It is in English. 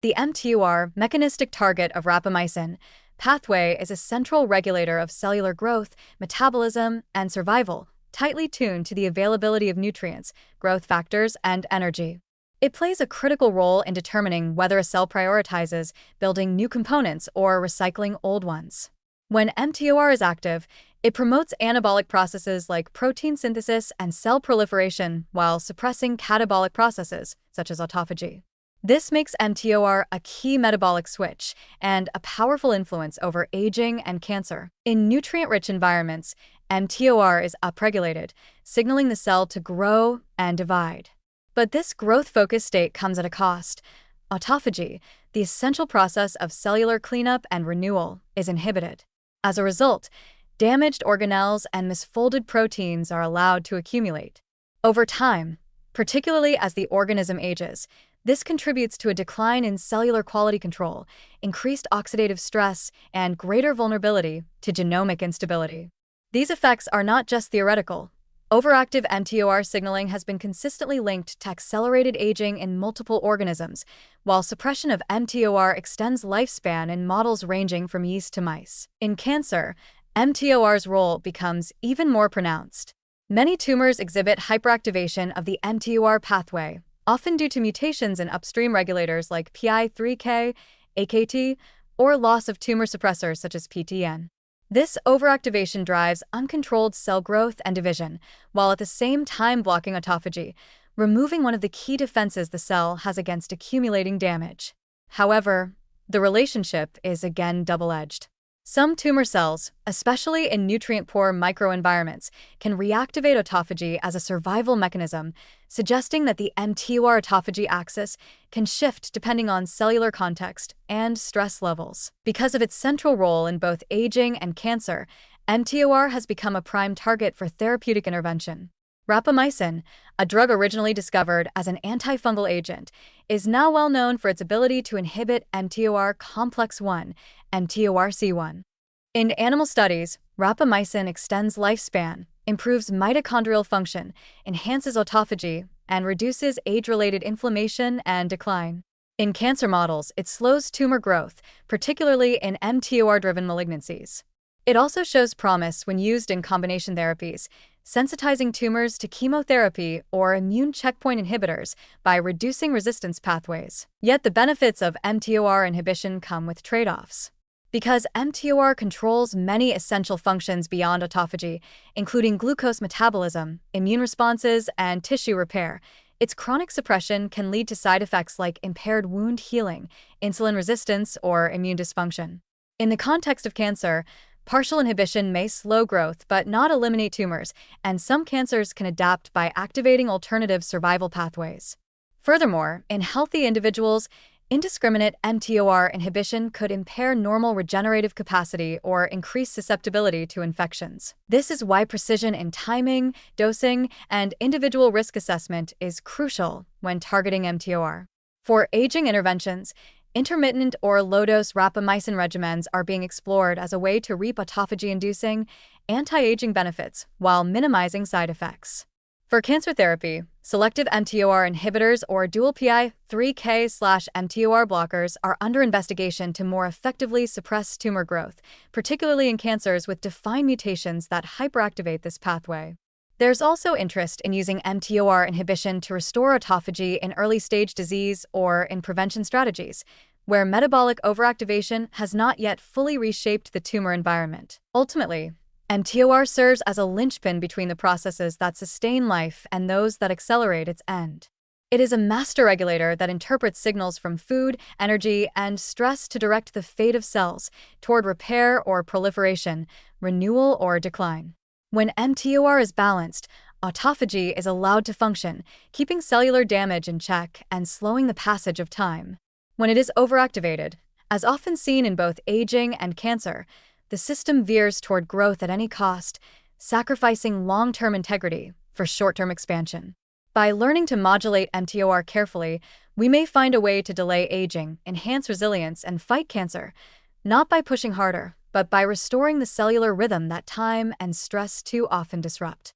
The mTOR, mechanistic target of rapamycin, pathway is a central regulator of cellular growth, metabolism, and survival, tightly tuned to the availability of nutrients, growth factors, and energy. It plays a critical role in determining whether a cell prioritizes building new components or recycling old ones. When mTOR is active, it promotes anabolic processes like protein synthesis and cell proliferation while suppressing catabolic processes, such as autophagy. This makes mTOR a key metabolic switch and a powerful influence over aging and cancer. In nutrient-rich environments, mTOR is upregulated, signaling the cell to grow and divide. But this growth-focused state comes at a cost. Autophagy, the essential process of cellular cleanup and renewal, is inhibited. As a result, damaged organelles and misfolded proteins are allowed to accumulate. Over time, particularly as the organism ages, this contributes to a decline in cellular quality control, increased oxidative stress, and greater vulnerability to genomic instability. These effects are not just theoretical. Overactive mTOR signaling has been consistently linked to accelerated aging in multiple organisms, while suppression of mTOR extends lifespan in models ranging from yeast to mice. In cancer, mTOR's role becomes even more pronounced. Many tumors exhibit hyperactivation of the mTOR pathway, often due to mutations in upstream regulators like PI3K, AKT, or loss of tumor suppressors such as PTN. This overactivation drives uncontrolled cell growth and division, while at the same time blocking autophagy, removing one of the key defenses the cell has against accumulating damage. However, the relationship is again double-edged. Some tumor cells, especially in nutrient-poor microenvironments, can reactivate autophagy as a survival mechanism, suggesting that the mTOR autophagy axis can shift depending on cellular context and stress levels. Because of its central role in both aging and cancer, mTOR has become a prime target for therapeutic intervention. Rapamycin, a drug originally discovered as an antifungal agent, is now well known for its ability to inhibit mTOR complex 1, mTORC1. In animal studies, rapamycin extends lifespan, improves mitochondrial function, enhances autophagy, and reduces age-related inflammation and decline. In cancer models, it slows tumor growth, particularly in mTOR-driven malignancies. It also shows promise when used in combination therapies, sensitizing tumors to chemotherapy or immune checkpoint inhibitors by reducing resistance pathways. Yet the benefits of mTOR inhibition come with trade-offs. Because mTOR controls many essential functions beyond autophagy, including glucose metabolism, immune responses, and tissue repair, its chronic suppression can lead to side effects like impaired wound healing, insulin resistance, or immune dysfunction. In the context of cancer, partial inhibition may slow growth but not eliminate tumors, and some cancers can adapt by activating alternative survival pathways. Furthermore, in healthy individuals, indiscriminate mTOR inhibition could impair normal regenerative capacity or increase susceptibility to infections. This is why precision in timing, dosing, and individual risk assessment is crucial when targeting mTOR. For aging interventions, intermittent or low-dose rapamycin regimens are being explored as a way to reap autophagy-inducing, anti-aging benefits while minimizing side effects. For cancer therapy, selective mTOR inhibitors or dual PI3K/mTOR blockers are under investigation to more effectively suppress tumor growth, particularly in cancers with defined mutations that hyperactivate this pathway. There's also interest in using mTOR inhibition to restore autophagy in early-stage disease or in prevention strategies, where metabolic overactivation has not yet fully reshaped the tumor environment. Ultimately, mTOR serves as a linchpin between the processes that sustain life and those that accelerate its end. It is a master regulator that interprets signals from food, energy, and stress to direct the fate of cells toward repair or proliferation, renewal or decline. When mTOR is balanced, autophagy is allowed to function, keeping cellular damage in check and slowing the passage of time. When it is overactivated, as often seen in both aging and cancer, the system veers toward growth at any cost, sacrificing long-term integrity for short-term expansion. By learning to modulate mTOR carefully, we may find a way to delay aging, enhance resilience, and fight cancer, not by pushing harder, but by restoring the cellular rhythm that time and stress too often disrupt.